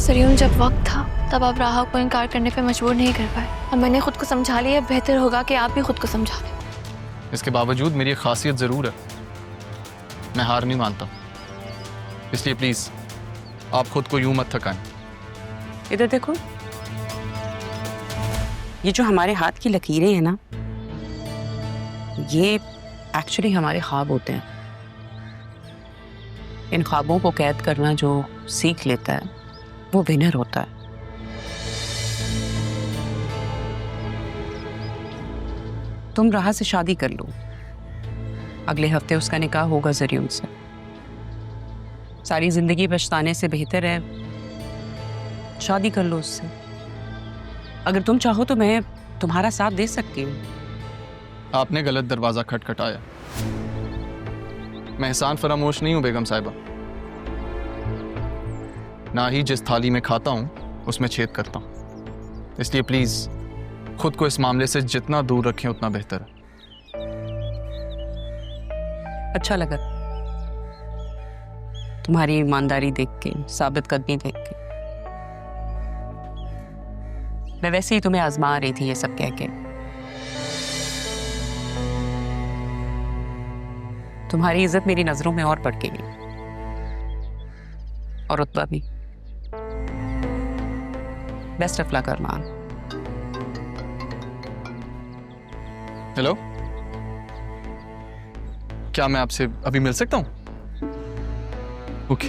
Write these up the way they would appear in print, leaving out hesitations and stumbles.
सरियम, जब वक्त था तब आप राहा को इनकार करने पे मजबूर नहीं कर पाए। अब मैंने खुद को समझा लिया, बेहतर होगा कि आप भी खुद को समझा लें। इसके बावजूद मेरी एक खासियत ज़रूर है, मैं हार नहीं मानता। इसलिए प्लीज़ आप खुद को यूं मत थकाएं। इधर देखो, ये जो हमारे हाथ की लकीरें हैं ना, ये एक्चुअली हमारे ख्वाब होते हैं। इन ख्वाबों को कैद करना जो सीख लेता है वो विनर होता है। तुम राहा से शादी कर लो, अगले हफ्ते उसका निकाह होगा ज़रियुन से। सारी जिंदगी पछताने से बेहतर है शादी कर लो उससे। अगर तुम चाहो तो मैं तुम्हारा साथ दे सकती हूँ। आपने गलत दरवाज़ा खटखटाया। मैं एहसान फरामोश नहीं हूं बेगम साहिबा, ना ही जिस थाली में खाता हूं उसमें छेद करता हूं। इसलिए प्लीज खुद को इस मामले से जितना दूर रखें उतना बेहतर है। अच्छा लगा तुम्हारी ईमानदारी देख के, साबित कदमी देख के। मैं वैसे ही तुम्हें आजमा रही थी ये सब कह के। तुम्हारी इज्जत मेरी नजरों में और बढ़ गई, और रुतबा भी। Best of luck Armaan. Hello, क्या मैं आपसे अभी मिल सकता हूं? ओके।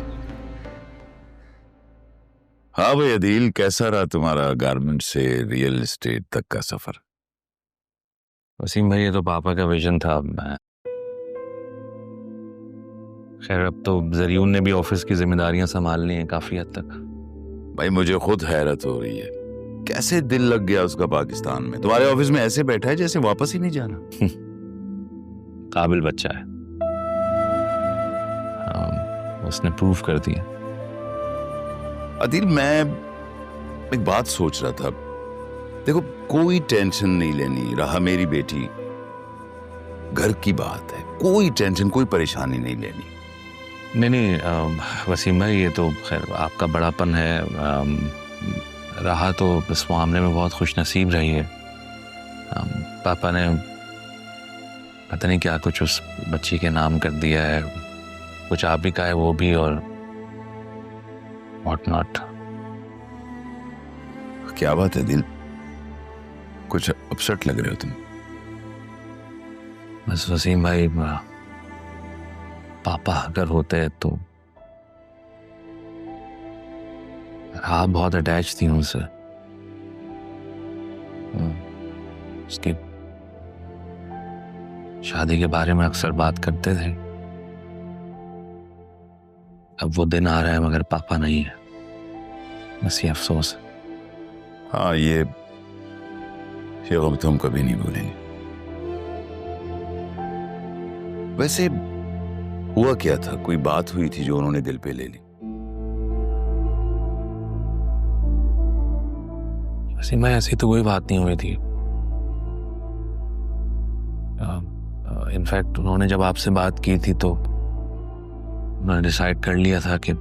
हाँ भाई अदील, कैसा रहा तुम्हारा गारमेंट से रियल एस्टेट तक का सफर? वसीम भाई, ये तो पापा का विजन था। मैं खैर अब तो ज़रियुन ने भी ऑफिस की जिम्मेदारियां संभाल ली हैं काफी हद तक। भाई मुझे खुद हैरत हो रही है, कैसे दिल लग गया उसका पाकिस्तान में। तुम्हारे ऑफिस में ऐसे बैठा है जैसे वापस ही नहीं जाना। काबिल बच्चा है। उसने प्रूव कर दिया। अदील, मैं एक बात सोच रहा था। देखो, कोई टेंशन नहीं लेनी, रहा मेरी बेटी, घर की बात है, कोई टेंशन कोई परेशानी नहीं लेनी। नहीं वसीम भाई, ये तो खैर आपका बड़ापन है। रहा तो इस मामले में बहुत खुश नसीब रही है। पापा ने पता नहीं क्या कुछ उस बच्ची के नाम कर दिया है, कुछ आप भी का है वो भी, और व्हाट नॉट। क्या बात है दिल, कुछ अपसेट लग रहे हो तुम? बस वसीम भाई, पापा अगर होते तो आप बहुत अटैच थी उनसे। उसकी शादी के बारे में अक्सर बात करते थे। अब वो दिन आ रहा है मगर पापा नहीं है, बस ये अफसोस है। हाँ, ये गम तो हम कभी नहीं भूलेंगे। वैसे हुआ क्या था? कोई बात हुई थी जो उन्होंने दिल पे ले ली? वसीम भाई, ऐसी तो कोई बात नहीं हुई थी। इनफैक्ट उन्होंने जब आपसे बात की थी तो उन्होंने डिसाइड कर लिया था कि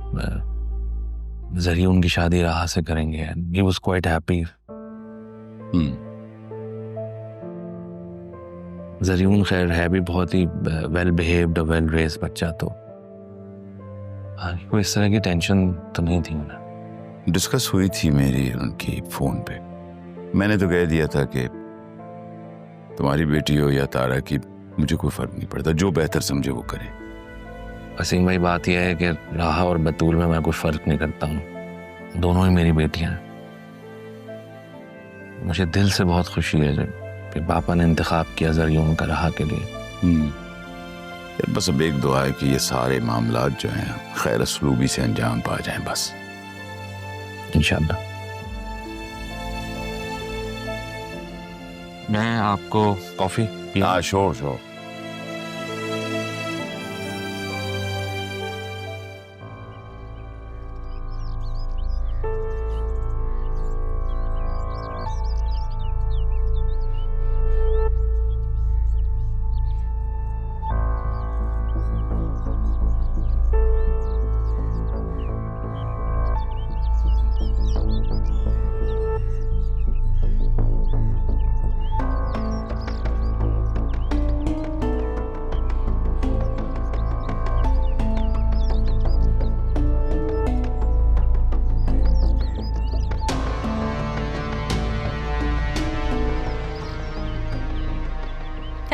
ज़रियुन की शादी राहा से करेंगे। And he was quite happy. ज़रियुन खैर है भी बहुत ही वेल बिहेव्ड, वेल रेज्ड बच्चा, तो कोई इस तरह की टेंशन तो नहीं थी उन्हें। डिस्कस हुई थी मेरी उनकी फोन पे। मैंने तो कह दिया था कि तुम्हारी बेटी हो या तारा की, मुझे कोई फर्क नहीं पड़ता, जो बेहतर समझे वो करे। वसीम भाई, बात यह है कि राहा और बतूल में मैं कोई फर्क नहीं करता हूँ, दोनों ही मेरी बेटियां हैं। मुझे दिल से बहुत खुशी है कि पापा ने इंतखाब किया ज़रियुन का राहा के लिए। यार बस अब एक दुआ है कि ये सारे मामलात जो हैं खैर असलूबी से अंजाम पा जाएं बस, इंशाल्लाह। मैं आपको कॉफी पिया? हाँ, श्योर।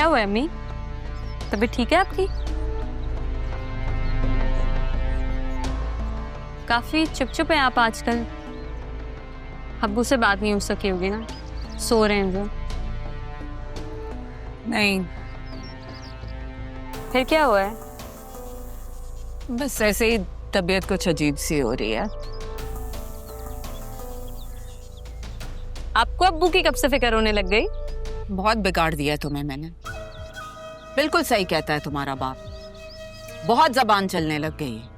क्या हुआ है अम्मी? तबीयत ठीक है आपकी? काफी चुप हैं आप आजकल। अब्बू से बात नहीं हो सकी होगी ना, सो रहे हैं वो। नहीं, फिर क्या हुआ है? बस ऐसे ही तबीयत कुछ अजीब सी हो रही है। आपको अब्बू की कब से फिक्र होने लग गई? बहुत बिगाड़ दिया तुम्हें मैंने। बिल्कुल सही कहता है तुम्हारा बाप, बहुत जबान चलने लग गई है।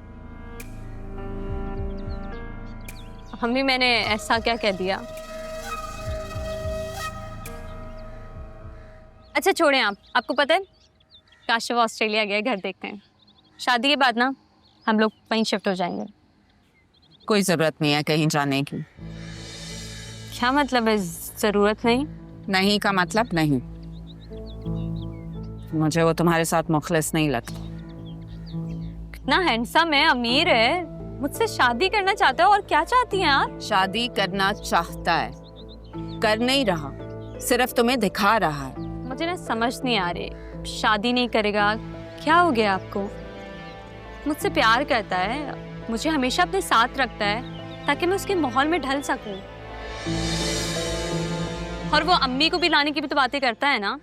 मम्मी मैंने ऐसा क्या कह दिया? अच्छा छोड़ें आप। आपको पता है काशिफ ऑस्ट्रेलिया गया, घर देखते हैं। शादी के बाद ना हम लोग वहीं शिफ्ट हो जाएंगे। कोई जरूरत नहीं है कहीं जाने की। क्या मतलब है जरूरत नहीं? नहीं का मतलब नहीं। मुझे वो तुम्हारे साथ मुखलिस नहीं लगता। कितना हैंडसम है, अमीर है, मुझसे शादी करना चाहता है। और क्या चाहती हैं आप? शादी करना चाहता है, कर नहीं रहा, सिर्फ तुम्हें दिखा रहा है। मुझे ना समझ नहीं आ रही। शादी नहीं करेगा? क्या हो गया आपको? मुझसे प्यार करता है, मुझे हमेशा अपने साथ रखता है ताकि मैं उसके माहौल में ढल सकूं। और वो अम्मी को भी लाने की भी तो बातें करता है ना।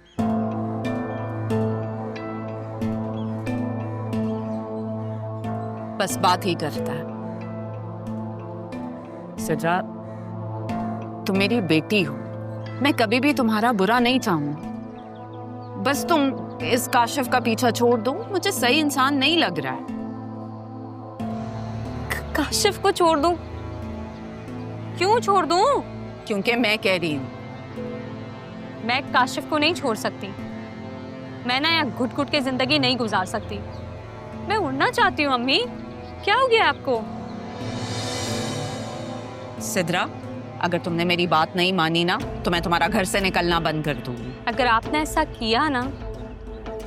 बस बात ही करता है। सजा, तुम मेरी बेटी हो, मैं कभी भी तुम्हारा बुरा नहीं चाहूंगी। बस तुम इस काशिफ का पीछा छोड़ दो, मुझे सही इंसान नहीं लग रहा है। काशिफ को छोड़ दूं? क्यों छोड़ दूं? क्योंकि मैं कह रही हूँ। मैं काशिफ को नहीं छोड़ सकती। मैं ना यहाँ घुट घुट के जिंदगी नहीं गुजार सकती। मैं उड़ना चाहती हूँ अम्मी। क्या हो गया आपको? सिद्रा, अगर तुमने मेरी बात नहीं मानी ना तो मैं तुम्हारा घर से निकलना बंद कर दूंगी। अगर आपने ऐसा किया ना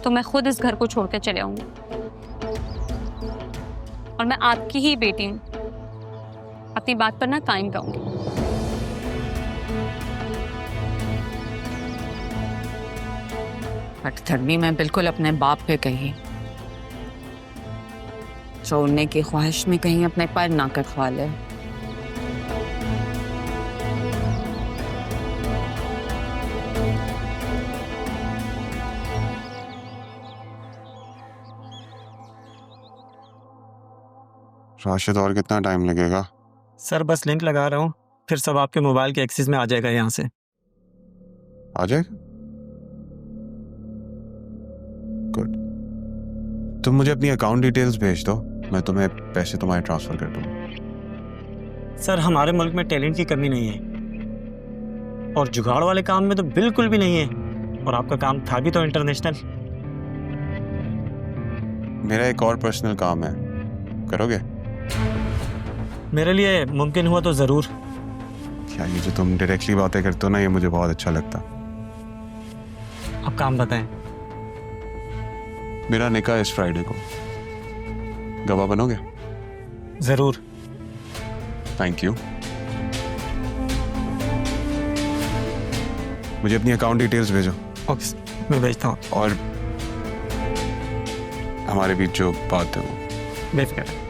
तो मैं खुद इस घर को छोड़ के चले आऊंगी। और मैं आपकी ही बेटी हूँ, अपनी बात पर ना कायम रहूंगी। हठधर्मी मैं बिल्कुल अपने बाप पे कही, छोड़ने की ख्वाहिश में कहीं अपने पर ना कटवा ले। राशिद, और कितना टाइम लगेगा? सर बस लिंक लगा रहा हूँ, फिर सब आपके मोबाइल के एक्सेस में आ जाएगा। यहाँ से आ जाएगा? गुड। तुम मुझे अपनी अकाउंट डिटेल्स भेज दो, मैं तुम्हें पैसे तुम्हारे ट्रांसफर कर दूंगा। सर हमारे मुल्क में टैलेंट की कमी नहीं है, और जुगाड़ वाले काम में तो बिल्कुल भी नहीं है। और आपका काम था भी तो इंटरनेशनल। मेरा एक और पर्सनल काम है, करोगे? मेरे लिए मुमकिन हुआ तो ज़रूर। क्या ये जो तुम डायरेक्टली बातें करते हो ना, ये मुझे बहुत अच्छा लगता। अब काम बताएं। मेरा निकाह इस फ्राइडे को, गवाह बनोगे? ज़रूर। Thank you. मुझे अपनी अकाउंट डिटेल्स भेजो। ओके, मैं भेजता हूँ। और हमारे बीच जो बात है वो बेफिक्र।